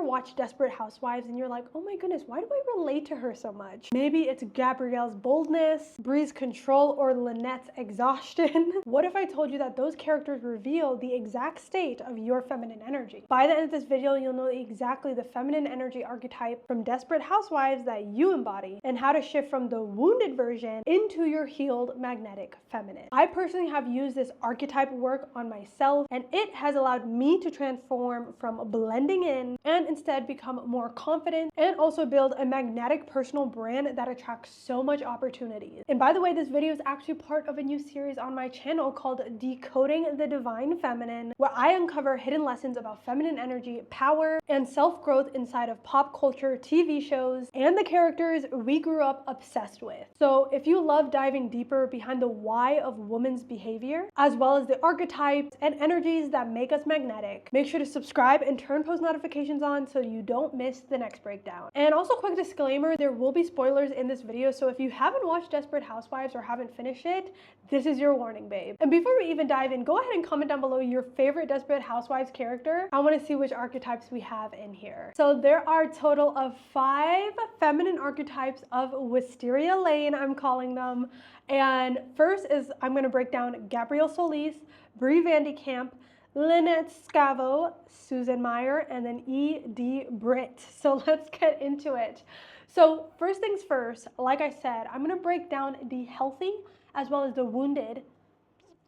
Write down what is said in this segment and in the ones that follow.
watched Desperate Housewives and you're like, oh my goodness, why do I relate to her so much? Maybe it's Gabrielle's boldness, Bree's control, or Lynette's exhaustion. What if I told you that those characters reveal the exact state of your feminine energy? By the end of this video, you'll know exactly the feminine energy archetype from Desperate Housewives that you embody and how to shift from the wounded version into your healed magnetic feminine. I personally have used this archetype work on myself, and it has allowed me to transform from blending in and instead become more confident and also build a magnetic personal brand that attracts so much opportunities. And by the way, this video is actually part of a new series on my channel called Decoding the Divine Feminine, where I uncover hidden lessons about feminine energy, power, and self-growth inside of pop culture, TV shows, and the characters we grew up obsessed with. So if you love diving deeper behind the why of women's behavior, as well as the archetypes and energies that make us magnetic, make sure to subscribe and turn post notifications on so you don't miss the next breakdown. And also, quick disclaimer, there will be spoilers in this video, so if you haven't watched Desperate Housewives or haven't finished it, this is your warning, babe. And before we even dive in, go ahead and comment down below your favorite Desperate Housewives character. I want to see which archetypes we have in here. So there are a total of 5 feminine archetypes of Wisteria Lane, I'm calling them. And first is, I'm going to break down Gabrielle Solis, Bree Kamp, Lynette Scavo, Susan Meyer, and then Edie Britt. So let's get into it. So first things first, like I said, I'm going to break down the healthy as well as the wounded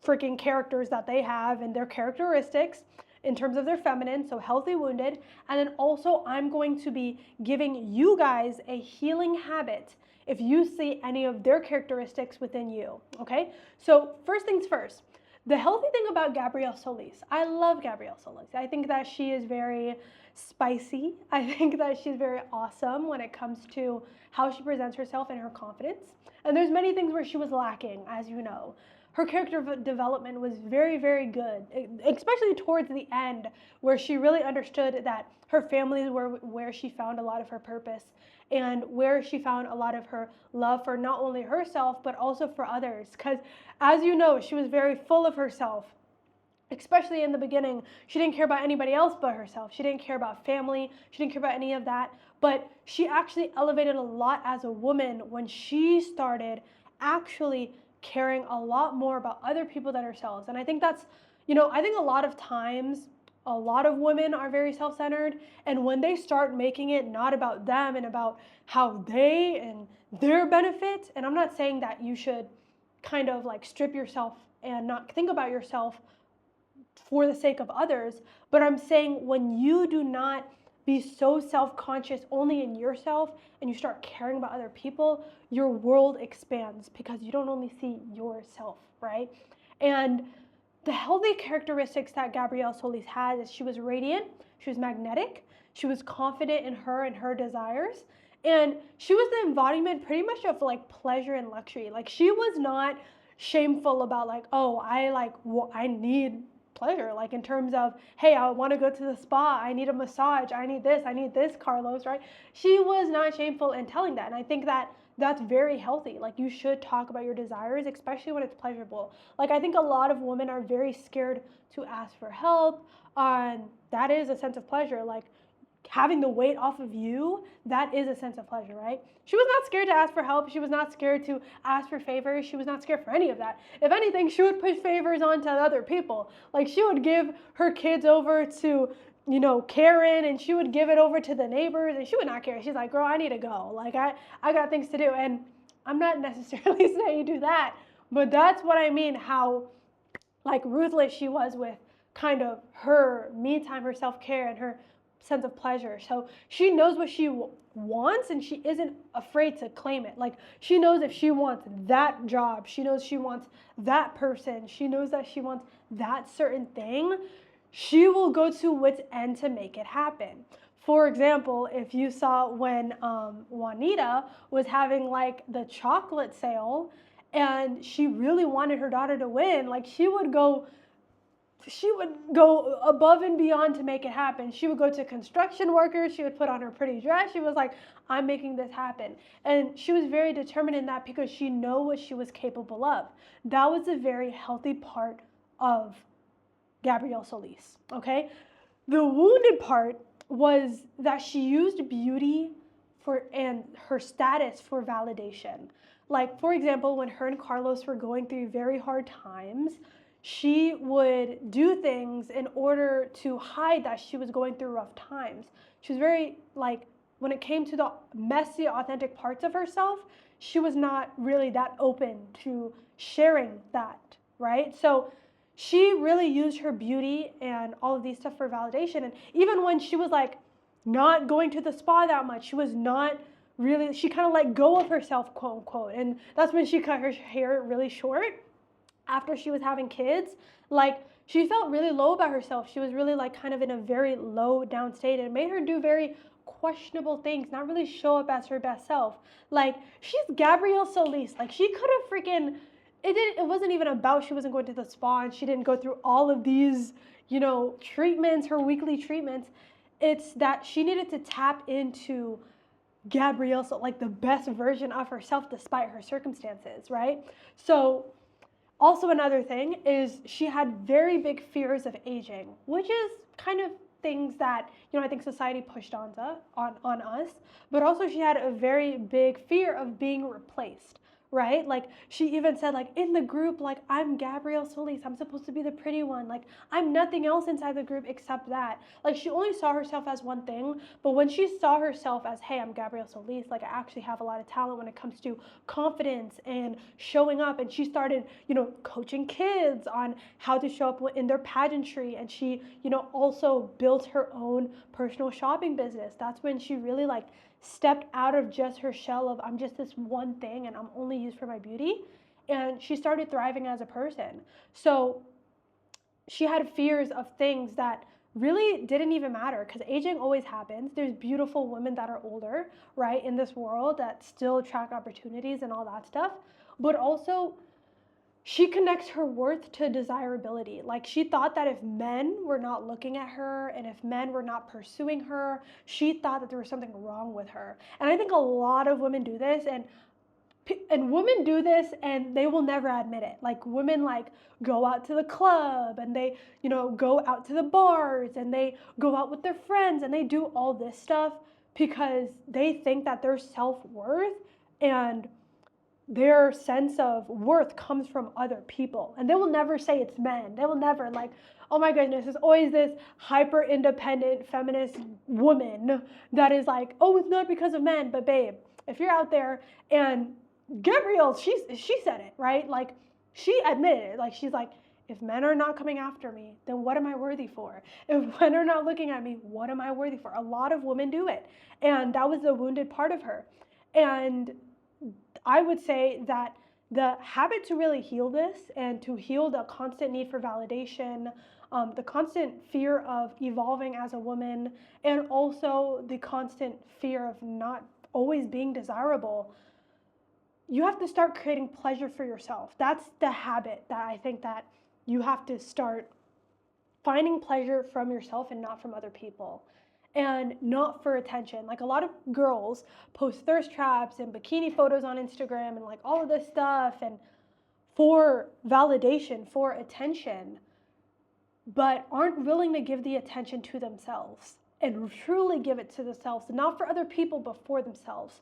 freaking characters that they have and their characteristics in terms of their feminine, so healthy, wounded, and then also I'm going to be giving you guys a healing habit if you see any of their characteristics within you, okay? So first things first, the healthy thing about Gabrielle Solis, I love Gabrielle Solis. I think that she is very spicy. I think that she's very awesome when it comes to how she presents herself and her confidence. And there's many things where she was lacking, as you know. Her character development was very, very good, especially towards the end, where she really understood that her family were where she found a lot of her purpose and where she found a lot of her love for not only herself, but also for others. Because as you know, she was very full of herself. Especially in the beginning, she didn't care about anybody else but herself. She didn't care about family. She didn't care about any of that. But she actually elevated a lot as a woman when she started actually caring a lot more about other people than herself. And I think that's, I think a lot of times, a lot of women are very self-centered. And when they start making it not about them and about how they and their benefit, and I'm not saying that you should kind of like strip yourself and not think about yourself for the sake of others, but I'm saying when you do not be so self-conscious only in yourself and you start caring about other people, your world expands because you don't only see yourself, right? And the healthy characteristics that Gabrielle Solis had is she was radiant, she was magnetic, she was confident in her and her desires, and she was the embodiment pretty much of like pleasure and luxury. Like she was not shameful about like, oh, I need pleasure, like in terms of, hey, I want to go to the spa, I need a massage, I need this, Carlos, right? She was not shameful in telling that, and I think that that's very healthy. Like you should talk about your desires, especially when it's pleasurable. Like I think a lot of women are very scared to ask for help, and that is a sense of pleasure. Like having the weight off of you, that is a sense of pleasure, right? She was not scared to ask for help. She was not scared to ask for favors. She was not scared for any of that. If anything, she would push favors onto other people. Like she would give her kids over to, Karen, and she would give it over to the neighbors, and she would not care. She's like, girl, I need to go. Like I got things to do. And I'm not necessarily saying you do that, but that's what I mean, how like ruthless she was with kind of her me time, her self-care, and her sense of pleasure. So she knows what she wants and she isn't afraid to claim it. Like she knows if she wants that job, she knows she wants that person, she knows that she wants that certain thing, she will go to wit's end to make it happen. For example, if you saw when Juanita was having like the chocolate sale and she really wanted her daughter to win, like she would go above and beyond to make it happen. She would go to construction workers. She would put on her pretty dress. She was like, I'm making this happen. And she was very determined in that because she knew what she was capable of. That was a very healthy part of Gabrielle Solis, okay? The wounded part was that she used beauty and her status for validation. Like, for example, when her and Carlos were going through very hard times, she would do things in order to hide that she was going through rough times. She was very, like, when it came to the messy, authentic parts of herself, she was not really that open to sharing that, right? So she really used her beauty and all of these stuff for validation. And even when she was like not going to the spa that much, she was not really, she kind of let go of herself, quote unquote. And that's when she cut her hair really short after she was having kids. Like, she felt really low about herself. She was really like kind of in a very low down state, and it made her do very questionable things, not really show up as her best self. Like, she's Gabrielle Solis. Like, she could have freaking, it wasn't even about she wasn't going to the spa and she didn't go through all of these, you know, treatments, her weekly treatments. It's that she needed to tap into Gabrielle, so like the best version of herself despite her circumstances, right? So also another thing is she had very big fears of aging, which is kind of things that, you know, I think society pushed on us, but also she had a very big fear of being replaced, right? Like, she even said, like, in the group, like, I'm Gabrielle Solis, I'm supposed to be the pretty one, like, I'm nothing else inside the group except that. Like, she only saw herself as one thing, but when she saw herself as, hey, I'm Gabrielle Solis, like, I actually have a lot of talent when it comes to confidence and showing up, and she started, you know, coaching kids on how to show up in their pageantry, and she, you know, also built her own personal shopping business. That's when she really, like, stepped out of just her shell of, I'm just this one thing and I'm only used for my beauty, and she started thriving as a person. So she had fears of things that really didn't even matter, because aging always happens. There's beautiful women that are older, right, in this world that still attract opportunities and all that stuff, but also she connects her worth to desirability. Like, she thought that if men were not looking at her and if men were not pursuing her, she thought that there was something wrong with her. And I think a lot of women do this, and women do this and they will never admit it. Like, women, like, go out to the club and they, you know, go out to the bars and they go out with their friends and they do all this stuff because they think that their self-worth and their sense of worth comes from other people. And they will never say it's men. They will never, like, oh my goodness, there's always this hyper independent feminist woman that is like, oh, it's not because of men. But babe, if you're out there, and Gabrielle, she said it, right? Like, she admitted it. Like, she's like, if men are not coming after me, then what am I worthy for? If men are not looking at me, what am I worthy for? A lot of women do it. And that was the wounded part of her. And I would say that the habit to really heal this and to heal the constant need for validation, the constant fear of evolving as a woman, and also the constant fear of not always being desirable, you have to start creating pleasure for yourself. That's the habit that I think that you have to start finding pleasure from yourself and not from other people. And not for attention. Like, a lot of girls post thirst traps and bikini photos on Instagram and like all of this stuff and for validation, for attention, but aren't willing to give the attention to themselves and truly give it to themselves, not for other people, but for themselves.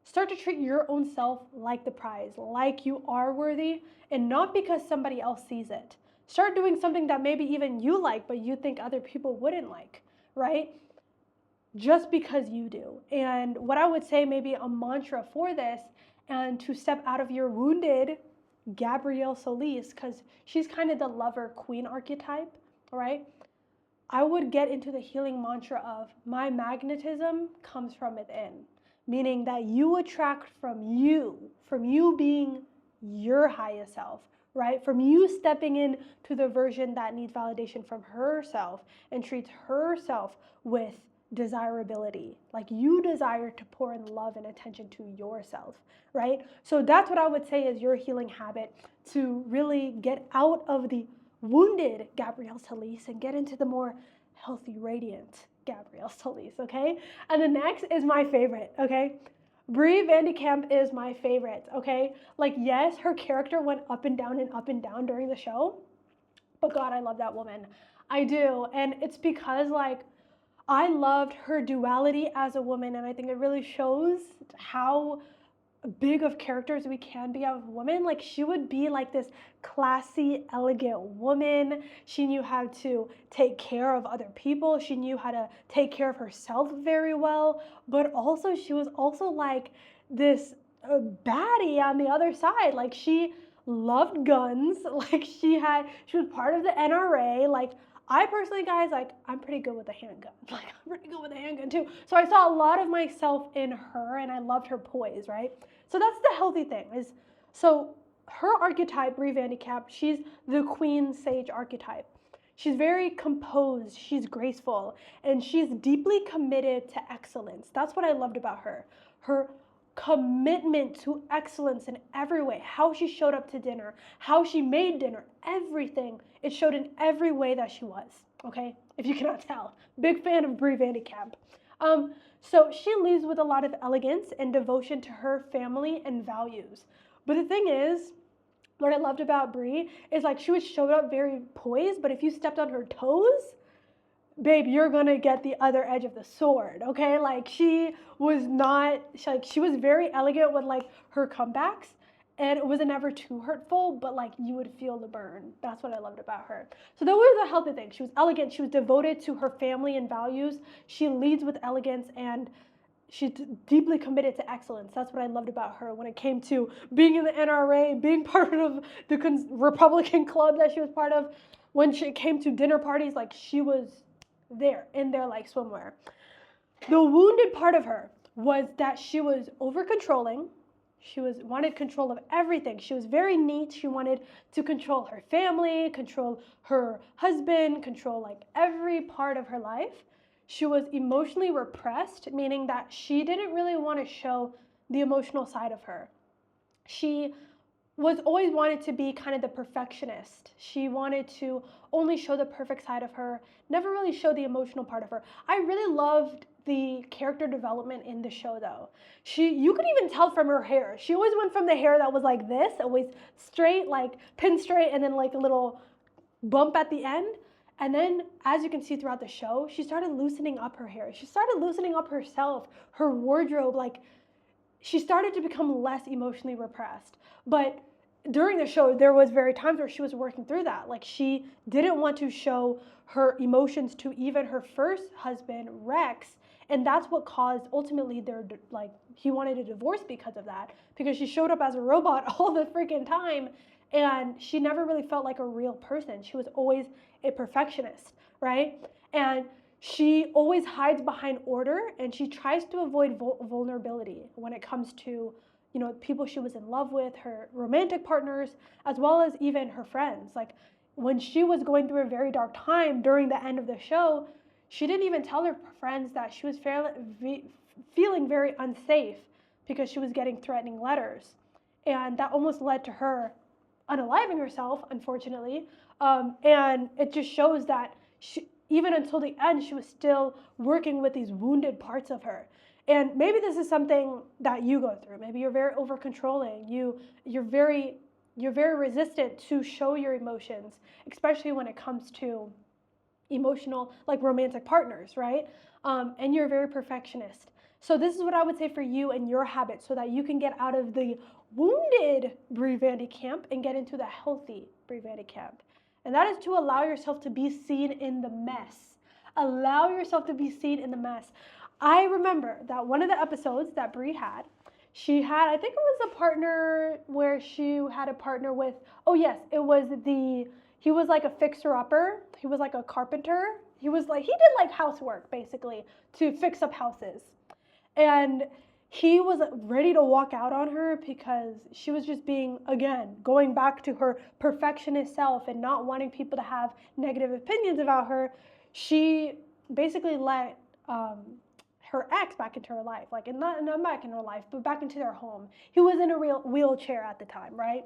Start to treat your own self like the prize, like you are worthy, and not because somebody else sees it. Start doing something that maybe even you like, but you think other people wouldn't like, right? Just because you do. And what I would say, maybe a mantra for this, and to step out of your wounded Gabrielle Solis, because she's kind of the lover queen archetype, right? I would get into the healing mantra of, my magnetism comes from within, meaning that you attract from you being your highest self, right? From you stepping in to the version that needs validation from herself and treats herself with desirability. Like, you desire to pour in love and attention to yourself, right? So that's what I would say is your healing habit, to really get out of the wounded Gabrielle Solis and get into the more healthy, radiant Gabrielle Solis, okay? And the next is my favorite, okay? Bree Van Kamp is my favorite, okay? Like, yes, her character went up and down during the show, but God, I love that woman. I do. And it's because, like, I loved her duality as a woman, and I think it really shows how big of characters we can be as women. Like, she would be like this classy, elegant woman. She knew how to take care of other people. She knew how to take care of herself very well, but also she was also like this baddie on the other side. Like, she loved guns. Like, she was part of the NRA. Like, I personally, guys, like, I'm pretty good with a handgun. Like, I'm pretty good with a handgun too. So I saw a lot of myself in her, and I loved her poise, right? So that's the healthy thing. So her archetype, Bree Kamp, she's the Queen Sage archetype. She's very composed, she's graceful, and she's deeply committed to excellence. That's what I loved about her. Her commitment to excellence in every way, how she showed up to dinner, how she made dinner, everything. It showed in every way that she was, okay? If you cannot tell. Big fan of Bree Kamp. So she leads with a lot of elegance and devotion to her family and values. But the thing is, what I loved about Bree is like she would show up very poised, but if you stepped on her toes, babe, you're gonna get the other edge of the sword, okay? Like, she was very elegant with like her comebacks, and it was never too hurtful, but like you would feel the burn. That's what I loved about her. So that was a healthy thing. She was elegant, she was devoted to her family and values, she leads with elegance, and she's deeply committed to excellence. That's what I loved about her when it came to being in the NRA, being part of the Republican club that she was part of. When she came to dinner parties, like, she was there, in there like swimwear. The wounded part of her was that she was over-controlling. She wanted control of everything. She was very neat. She wanted to control her family, control her husband, control like every part of her life. She was emotionally repressed, meaning that she didn't really want to show the emotional side of her. She was always wanted to be kind of the perfectionist. She wanted to only show the perfect side of her, never really show the emotional part of her. I really loved the character development in the show though. You could even tell from her hair. She always went from the hair that was like this, always straight, like pin straight, and then like a little bump at the end. And then, as you can see throughout the show, she started loosening up her hair. She started loosening up herself, her wardrobe. Like, she started to become less emotionally repressed. But during the show, there was very times where she was working through that. Like, she didn't want to show her emotions to even her first husband, Rex. And that's what caused, ultimately, he wanted a divorce because of that. Because she showed up as a robot all the freaking time. And she never really felt like a real person. She was always a perfectionist, right? And she always hides behind order, and she tries to avoid vulnerability when it comes to, people she was in love with, her romantic partners, as well as even her friends. Like, when she was going through a very dark time during the end of the show, she didn't even tell her friends that she was feeling very unsafe because she was getting threatening letters. And that almost led to her unaliving herself, unfortunately. And it just shows that even until the end, she was still working with these wounded parts of her. And maybe this is something that you go through. Maybe you're very over-controlling. You're very resistant to show your emotions, especially when it comes to emotional, like romantic partners, right? And you're a very perfectionist. So this is what I would say for you and your habits, so that you can get out of the wounded Bree Kamp and get into the healthy Bree Kamp. And that is to allow yourself to be seen in the mess. Allow yourself to be seen in the mess. I remember that one of the episodes that Bree had, I think it was a partner where she had a partner with, he was like a fixer-upper. He was like a carpenter. He did like housework, basically, to fix up houses. And he was ready to walk out on her because she was just going back to her perfectionist self and not wanting people to have negative opinions about her. She basically let her ex back into her life, like, and not back in her life, but back into their home. He was in a real wheelchair at the time, right?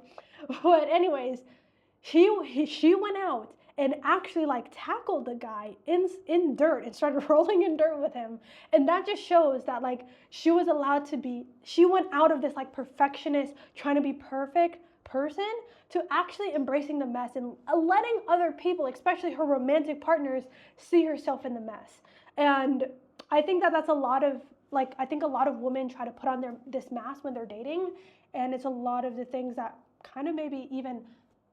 But anyways, she went out and actually like tackled the guy in dirt and started rolling in dirt with him. And that just shows that like she went out of this like perfectionist, trying to be perfect person, to actually embracing the mess and letting other people, especially her romantic partners, see herself in the mess. And I think that that's a lot of, like, I think a lot of women try to put on this mask when they're dating, and it's a lot of the things that kind of maybe even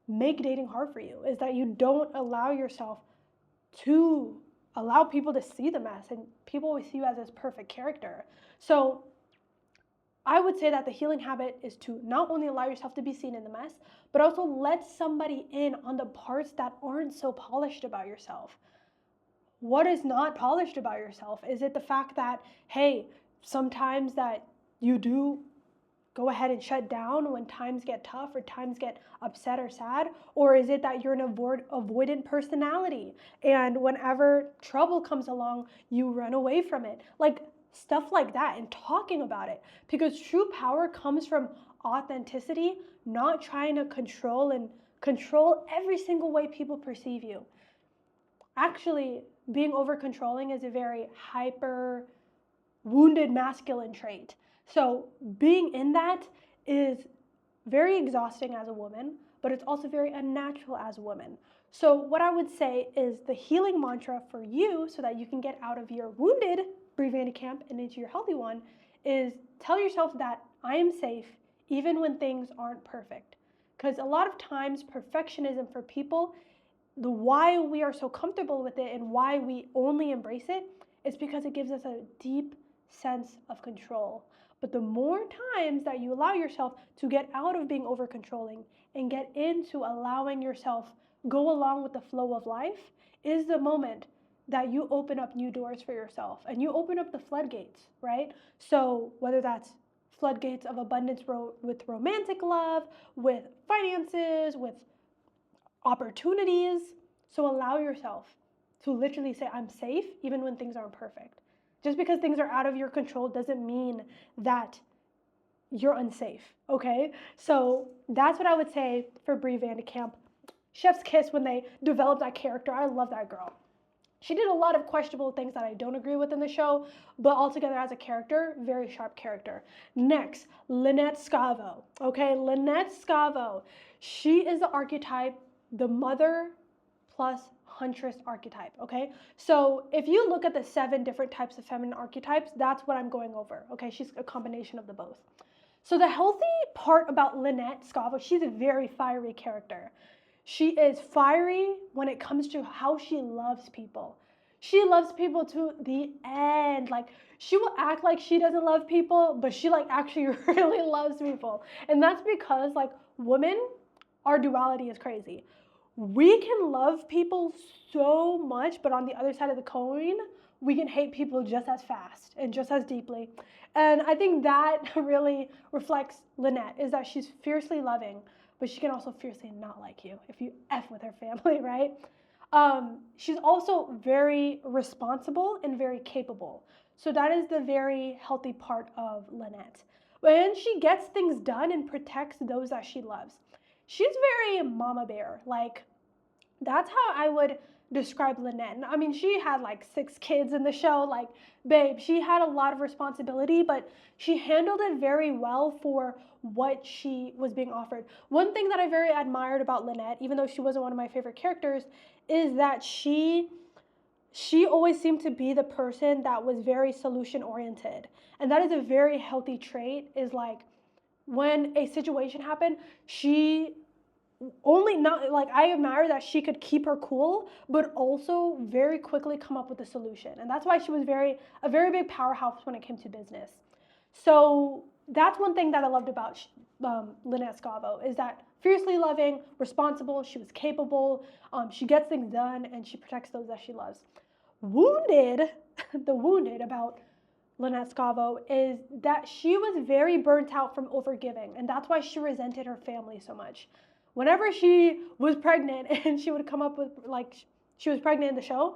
make dating hard for you, is that you don't allow yourself to allow people to see the mess, and people always see you as this perfect character. So I would say that the healing habit is to not only allow yourself to be seen in the mess, but also let somebody in on the parts that aren't so polished about yourself. What is not polished about yourself? Is it the fact that, hey, sometimes that you do go ahead and shut down when times get tough or times get upset or sad? Or is it that you're an avoidant personality and whenever trouble comes along, you run away from it? Like stuff like that, and talking about it, because true power comes from authenticity, not trying to control every single way people perceive you. Actually, being over controlling is a very hyper wounded masculine trait. So being in that is very exhausting as a woman, but it's also very unnatural as a woman. So what I would say is the healing mantra for you, so that you can get out of your wounded Bree Kamp and into your healthy one, is tell yourself that I am safe even when things aren't perfect. Because a lot of times perfectionism for people, the why we are so comfortable with it and why we only embrace it is because it gives us a deep sense of control. But the more times that you allow yourself to get out of being over controlling and get into allowing yourself go along with the flow of life, is the moment that you open up new doors for yourself and you open up the floodgates, right? So whether that's floodgates of abundance with romantic love, with finances, with opportunities. So allow yourself to literally say, I'm safe even when things aren't perfect. Just because things are out of your control doesn't mean that you're unsafe, okay? So that's what I would say for Bree Kamp. Chef's kiss when they developed that character. I love that girl. She did a lot of questionable things that I don't agree with in the show, but altogether as a character, very sharp character. Next, Lynette Scavo. Okay, Lynette Scavo. She is the archetype, the mother plus Huntress archetype, okay? So if you look at the 7 different types of feminine archetypes, that's what I'm going over, okay? She's a combination of the both. So the healthy part about Lynette Scavo, she's a very fiery character. She is fiery when it comes to how she loves people. She loves people to the end. Like, she will act like she doesn't love people, but she like actually really loves people. And that's because like women, our duality is crazy. We can love people so much, but on the other side of the coin, we can hate people just as fast and just as deeply. And I think that really reflects Lynette, is that she's fiercely loving, but she can also fiercely not like you if you F with her family, right? She's also very responsible and very capable. So that is the very healthy part of Lynette. When she gets things done and protects those that she loves. She's very mama bear. Like, that's how I would describe Lynette. I mean, she had like 6 kids in the show. Like, babe, she had a lot of responsibility, but she handled it very well for what she was being offered. One thing that I very admired about Lynette, even though she wasn't one of my favorite characters, is that she always seemed to be the person that was very solution oriented. And that is a very healthy trait, is like when a situation happened, she only not like, I admire that she could keep her cool, but also very quickly come up with a solution. And that's why she was a very big powerhouse when it came to business. So that's one thing that I loved about Lynette Scavo, is that fiercely loving, responsible, she was capable, she gets things done, and she protects those that she loves. Wounded, the wounded about Lynette Scavo is that she was very burnt out from overgiving, and that's why she resented her family so much. Whenever she was pregnant and she would come up with, like, she was pregnant in the show,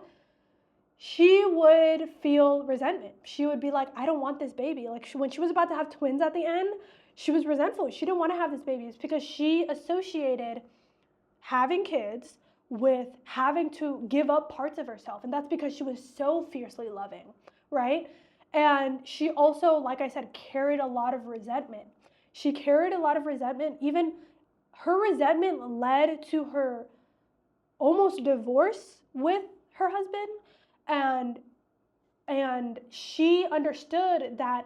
she would feel resentment. She would be like, I don't want this baby. Like, when she was about to have twins at the end, she was resentful. She didn't want to have this baby. It's because she associated having kids with having to give up parts of herself. And that's because she was so fiercely loving, right? And she also, like I said, carried a lot of resentment. She carried a lot of resentment. Even her resentment led to her almost divorce with her husband. And And she understood that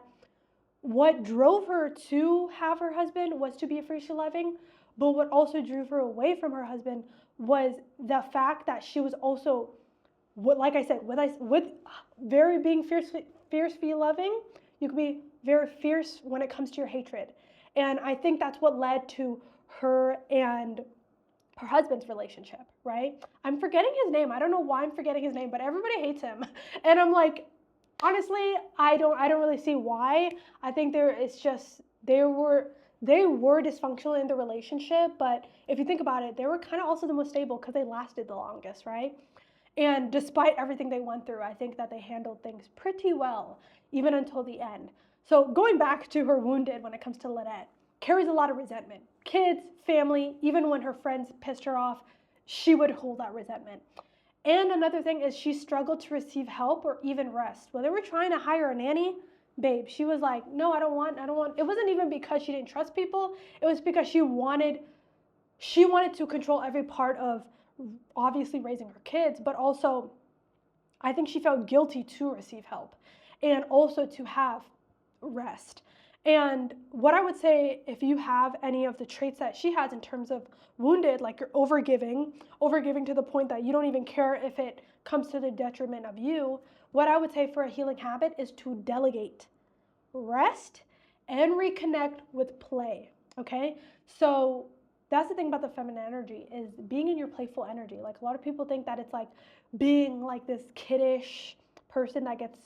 what drove her to have her husband was to be fiercely loving, but what also drew her away from her husband was the fact that she was also, like I said, with very being fiercely loving, you can be very fierce when it comes to your hatred. And I think that's what led to her and her husband's relationship, right? I'm forgetting his name. I don't know why I'm forgetting his name, but everybody hates him. And I'm like, honestly, I don't really see why. I think they were dysfunctional in the relationship, but if you think about it, they were kind of also the most stable because they lasted the longest, right? And despite everything they went through, I think that they handled things pretty well, even until the end. So going back to her wounded when it comes to Lynette, carries a lot of resentment. Kids, family, even when her friends pissed her off, she would hold that resentment. And another thing is she struggled to receive help or even rest. When they were trying to hire a nanny, babe, she was like, no, I don't want. It wasn't even because she didn't trust people. It was because she wanted to control every part of obviously raising her kids, but also I think she felt guilty to receive help and also to have rest. And what I would say, if you have any of the traits that she has in terms of wounded, like you're overgiving to the point that you don't even care if it comes to the detriment of you, what I would say for a healing habit is to delegate, rest, and reconnect with play, okay? So that's the thing about the feminine energy, is being in your playful energy. Like, a lot of people think that it's like being like this kiddish person that gets,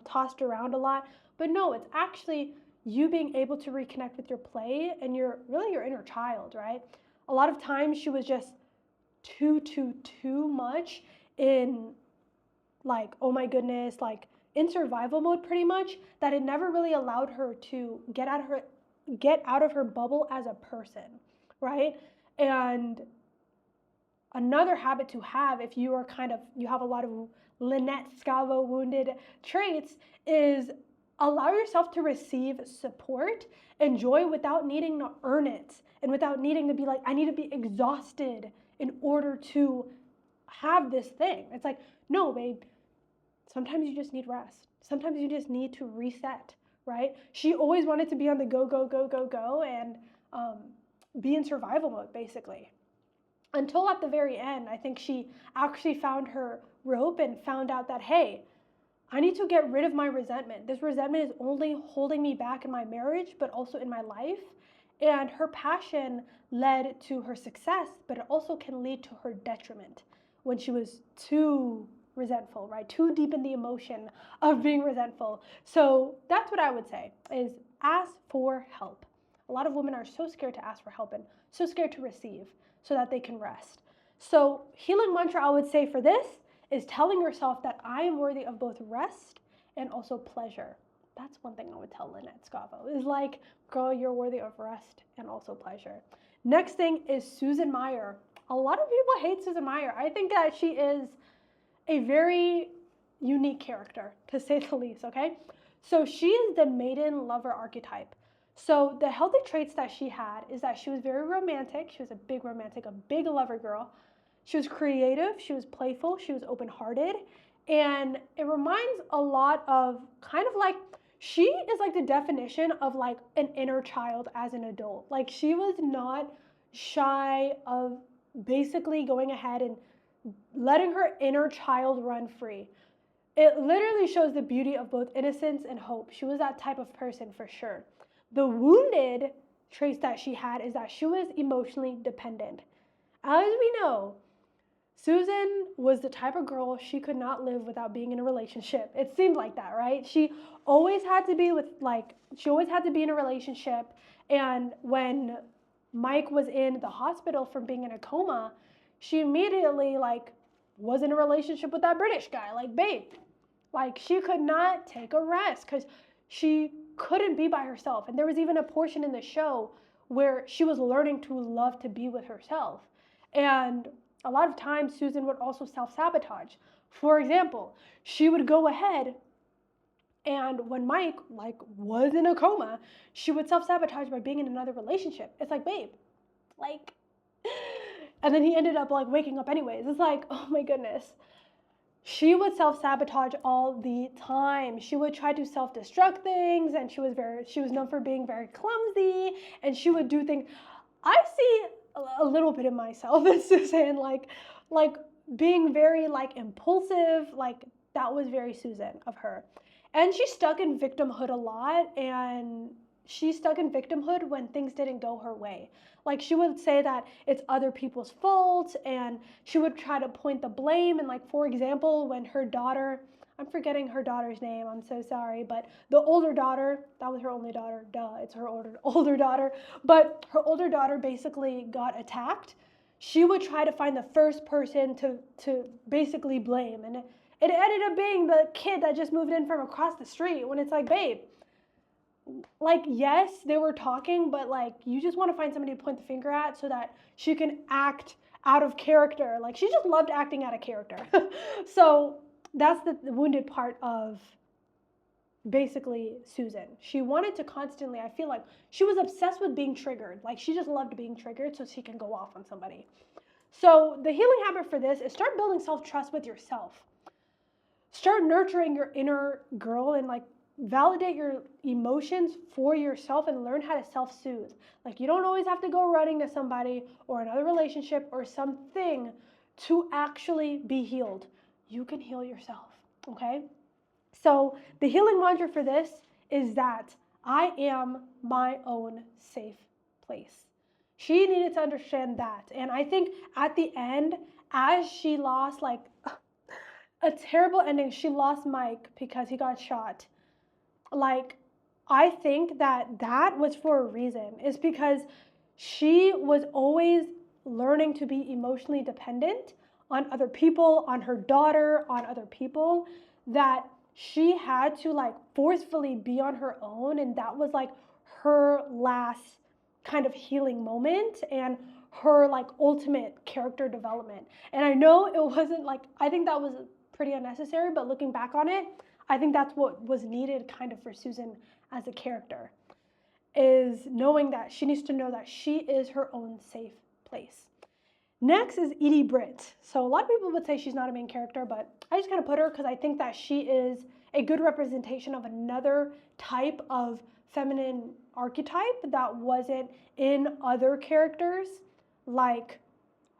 tossed around a lot. But no, it's actually you being able to reconnect with your play and your inner child, right? A lot of times she was just too much in, like, oh my goodness, like in survival mode pretty much, that it never really allowed her to get out of her bubble as a person, right? And another habit to have, if you have a lot of Lynette Scavo wounded traits, is allow yourself to receive support and joy without needing to earn it, and without needing to be like, I need to be exhausted in order to have this thing. It's like, no, babe, sometimes you just need rest. Sometimes you just need to reset, right? She always wanted to be on the go, and be in survival mode, basically. Until at the very end, I think she actually found her rope and found out that, hey, I need to get rid of my resentment. This resentment is only holding me back in my marriage, but also in my life. And her passion led to her success, but it also can lead to her detriment when she was too resentful, right? Too deep in the emotion of being resentful. So that's what I would say, is ask for help. A lot of women are so scared to ask for help and so scared to receive so that they can rest. So healing mantra I would say for this is telling yourself that I am worthy of both rest and also pleasure. That's one thing I would tell Lynette Scavo, is like, girl, you're worthy of rest and also pleasure. Next thing is Susan Meyer. A lot of people hate Susan Meyer. I think that she is a very unique character, to say the least, okay? So she is the maiden lover archetype. So the healthy traits that she had is that she was very romantic. She was a big romantic, a big lover girl. She was creative, she was playful, she was open-hearted, and it reminds a lot of kind of like, she is like the definition of like an inner child as an adult. Like, she was not shy of basically going ahead and letting her inner child run free. It literally shows the beauty of both innocence and hope. She was that type of person for sure. The wounded traits that she had is that she was emotionally dependent. As we know, Susan was the type of girl, she could not live without being in a relationship. It seemed like that, right? She always had to be in a relationship. And when Mike was in the hospital from being in a coma, she immediately was in a relationship with that British guy. Like, babe, she could not take a rest because she couldn't be by herself. And there was even a portion in the show where she was learning to love to be with herself. And a lot of times Susan would also self-sabotage. For example, she would go ahead and when Mike was in a coma, she would self-sabotage by being in another relationship. It's like, babe, and then he ended up waking up anyways. It's like, oh my goodness. she would self-sabotage all the time. She would try to self-destruct things, and she was known for being very clumsy, and she would do things. I see a little bit of myself in Susan, like being very like impulsive, like that was very Susan of her. And she's stuck in victimhood a lot, and she stuck in victimhood when things didn't go her way. Like she would say that it's other people's fault, and she would try to point the blame. And like, for example, when her daughter, I'm forgetting her daughter's name, I'm so sorry, but the older daughter, that was her only daughter, duh, it's her older daughter, but her older daughter basically got attacked. She would try to find the first person to basically blame. And it ended up being the kid that just moved in from across the street, when it's like, babe, like, yes, they were talking, but like, you just want to find somebody to point the finger at so that she can act out of character. Like, she just loved acting out of character. So that's the wounded part of basically Susan. She wanted to constantly, I feel like she was obsessed with being triggered. Like, she just loved being triggered so she can go off on somebody. So the healing habit for this is start building self-trust with yourself. Start nurturing your inner girl and like validate your emotions for yourself and learn how to self-soothe. Like, you don't always have to go running to somebody or another relationship or something to actually be healed. You can heal yourself, okay? So the healing mantra for this is that I am my own safe place. She needed to understand that. And I think at the end, as she lost like a terrible ending, she lost Mike because he got shot. Like, I think that was for a reason. It's because she was always learning to be emotionally dependent on other people, on her daughter, on other people, that she had to like forcefully be on her own. And that was like her last kind of healing moment and her like ultimate character development. And I know it wasn't like, I think that was pretty unnecessary, but looking back on it, I think that's what was needed kind of for Susan as a character, is knowing that she needs to know that she is her own safe place. Next is Edie Britt. So a lot of people would say she's not a main character, but I just kind of put her because I think that she is a good representation of another type of feminine archetype that wasn't in other characters, like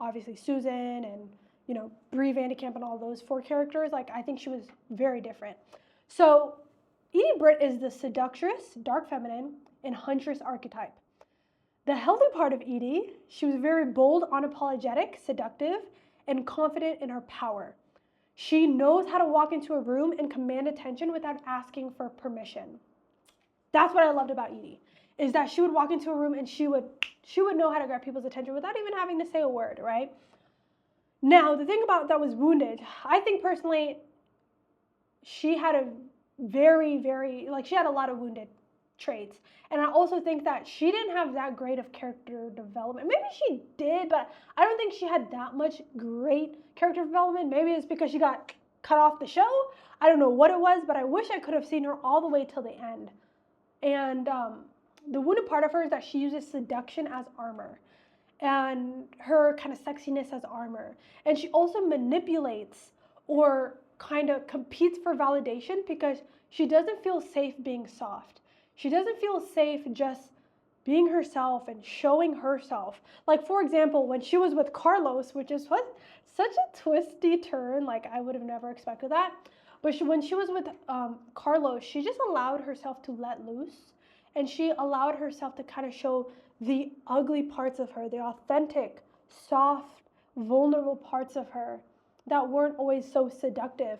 obviously Susan and, you know, Bree, Kamp, and all those 4 characters. Like, I think she was very different. So Edie Britt is the Seductress, dark feminine, and Huntress archetype. The healthy part of Edie, she was very bold, unapologetic, seductive, and confident in her power. She knows how to walk into a room and command attention without asking for permission. That's what I loved about Edie, is that she would walk into a room and she would know how to grab people's attention without even having to say a word, right? Now, the thing about that was wounded, I think personally, she had a very, very, like, she had a lot of wounded traits. And I also think that she didn't have that great of character development. Maybe she did, but I don't think she had that much great character development. Maybe it's because she got cut off the show. I don't know what it was, but I wish I could have seen her all the way till the end. And the wounded part of her is that she uses seduction as armor and her kind of sexiness as armor. And she also manipulates or kind of competes for validation because she doesn't feel safe being soft. She doesn't feel safe just being herself and showing herself. Like, for example, when she was with Carlos, which is what such a twisty turn, like I would have never expected that. But when she was with Carlos, she just allowed herself to let loose, and she allowed herself to kind of show the ugly parts of her, the authentic, soft, vulnerable parts of her that weren't always so seductive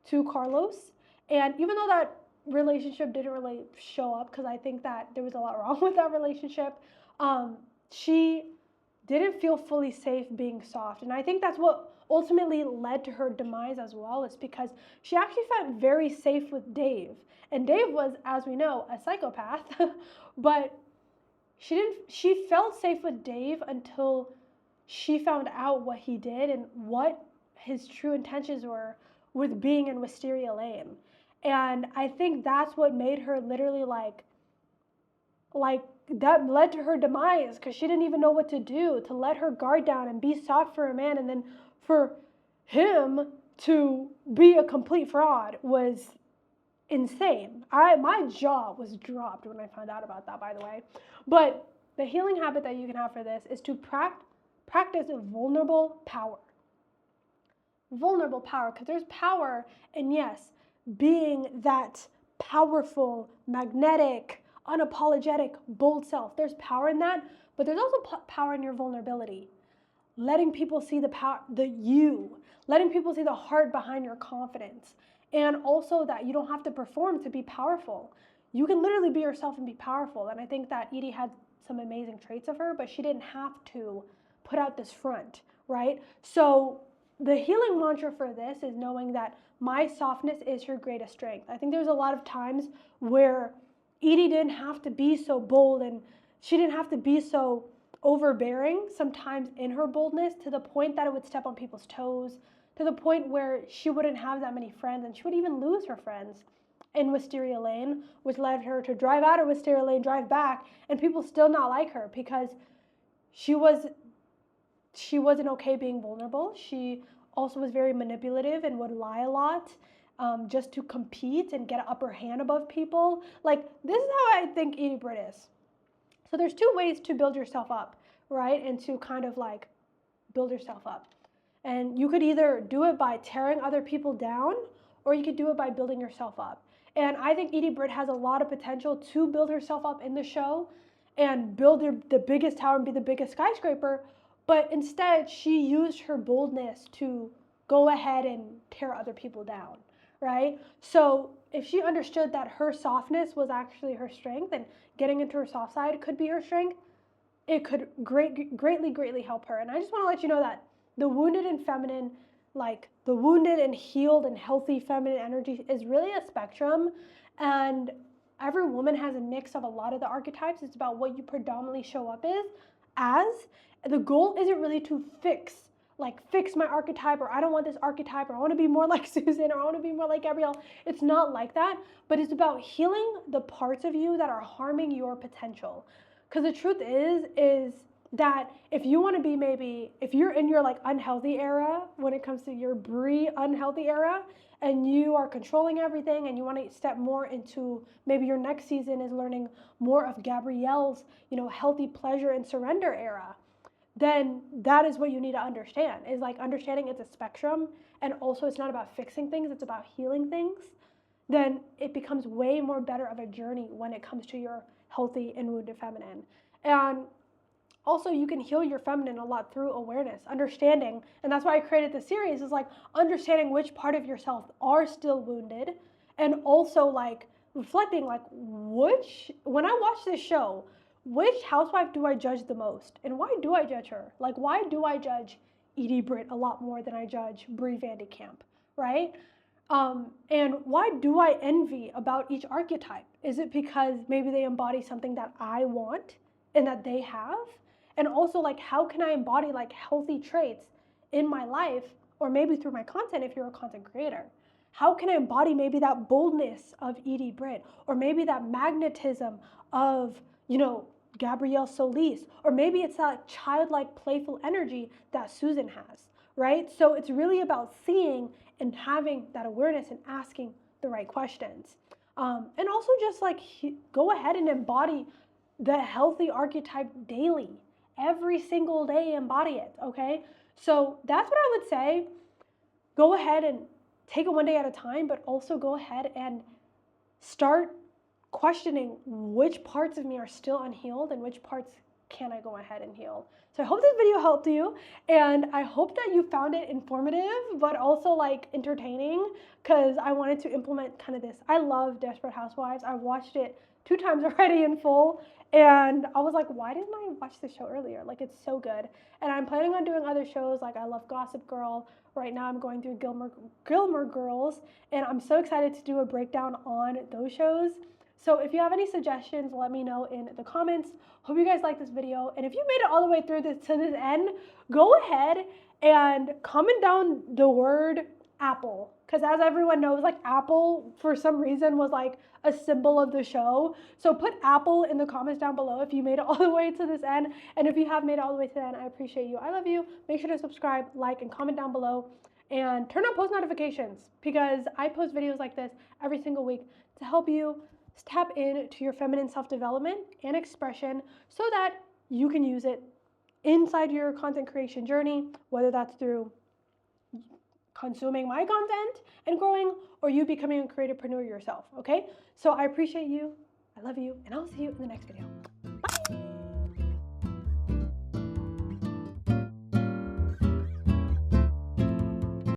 to Carlos. And even though that relationship didn't really show up, because I think that there was a lot wrong with that relationship, she didn't feel fully safe being soft. And I think that's what ultimately led to her demise as well, is because she actually felt very safe with Dave. And Dave was, as we know, a psychopath, but she felt safe with Dave until she found out what he did and what his true intentions were with being in Wisteria Lane. And I think that's what made her literally like that led to her demise, because she didn't even know what to do, to let her guard down and be soft for a man, and then for him to be a complete fraud was insane. My jaw was dropped when I found out about that, by the way. But the healing habit that you can have for this is to practice vulnerable power. Vulnerable power, because there's power in, yes, being that powerful, magnetic, unapologetic, bold self. There's power in that, but there's also power in your vulnerability. Letting people see the power, letting people see the heart behind your confidence. And also that you don't have to perform to be powerful. You can literally be yourself and be powerful. And I think that Edie had some amazing traits of her, but she didn't have to put out this front, right? So the healing mantra for this is knowing that my softness is your greatest strength. I think there's a lot of times where Edie didn't have to be so bold and she didn't have to be so overbearing sometimes in her boldness to the point that it would step on people's toes, to the point where she wouldn't have that many friends and she would even lose her friends in Wisteria Lane, which led her to drive out of Wisteria Lane, drive back, and people still not like her because she wasn't okay being vulnerable. She also was very manipulative and would lie a lot just to compete and get an upper hand above people. Like, this is how I think Edie Britt is. So there's two ways to build yourself up, right? And to kind of like build yourself up. And you could either do it by tearing other people down, or you could do it by building yourself up. And I think Edie Britt has a lot of potential to build herself up in the show and build the biggest tower and be the biggest skyscraper. But instead, she used her boldness to go ahead and tear other people down, right? So if she understood that her softness was actually her strength and getting into her soft side could be her strength, it could greatly help her. And I just want to let you know that the wounded and feminine, like the wounded and healed and healthy feminine energy is really a spectrum. And every woman has a mix of a lot of the archetypes. It's about what you predominantly show up as. The goal isn't really to fix my archetype, or I don't want this archetype, or I want to be more like Susan, or I want to be more like Gabrielle. It's not like that, but it's about healing the parts of you that are harming your potential. Because the truth is that if you want to be, maybe if you're in your like unhealthy era, when it comes to your Bree unhealthy era, and you are controlling everything and you want to step more into, maybe your next season is learning more of Gabrielle's, healthy pleasure and surrender era, then that is what you need to understand, is like understanding it's a spectrum, and also it's not about fixing things, it's about healing things. Then it becomes way more better of a journey when it comes to your healthy and wounded feminine. And also, you can heal your feminine a lot through awareness, understanding, and that's why I created this series, is like understanding which part of yourself are still wounded, and also like reflecting like when I watch this show, which housewife do I judge the most? And why do I judge her? Like, why do I judge Edie Britt a lot more than I judge Bree Kamp, right? And why do I envy about each archetype? Is it because maybe they embody something that I want and that they have? And also, like, how can I embody like healthy traits in my life, or maybe through my content if you're a content creator? How can I embody maybe that boldness of Edie Britt, or maybe that magnetism of, Gabrielle Solis, or maybe it's that childlike playful energy that Susan has, right? So it's really about seeing and having that awareness and asking the right questions. And also just like go ahead and embody the healthy archetype daily. Every single day, embody it, okay? So that's what I would say. Go ahead and take it one day at a time, but also go ahead and start questioning which parts of me are still unhealed and which parts can I go ahead and heal. So I hope this video helped you, and I hope that you found it informative, but also like entertaining, because I wanted to implement kind of this. I love Desperate Housewives. I watched it 2 times already in full, and I was like, why didn't I watch this show earlier? Like, it's so good. And I'm planning on doing other shows. Like, I love Gossip Girl. Right now I'm going through Gilmore Girls, and I'm so excited to do a breakdown on those shows. So if you have any suggestions, let me know in the comments. Hope you guys like this video. And if you made it all the way through to this end, go ahead and comment down the word apple. Because as everyone knows, like, apple for some reason was like a symbol of the show. So put apple in the comments down below if you made it all the way to this end. And if you have made it all the way to the end, I appreciate you. I love you. Make sure to subscribe, like, and comment down below. And turn on post notifications because I post videos like this every single week to help you tap into your feminine self-development and expression so that you can use it inside your content creation journey, whether that's through consuming my content and growing or you becoming a creativepreneur yourself, okay? So I appreciate you, I love you, and I'll see you in the next video.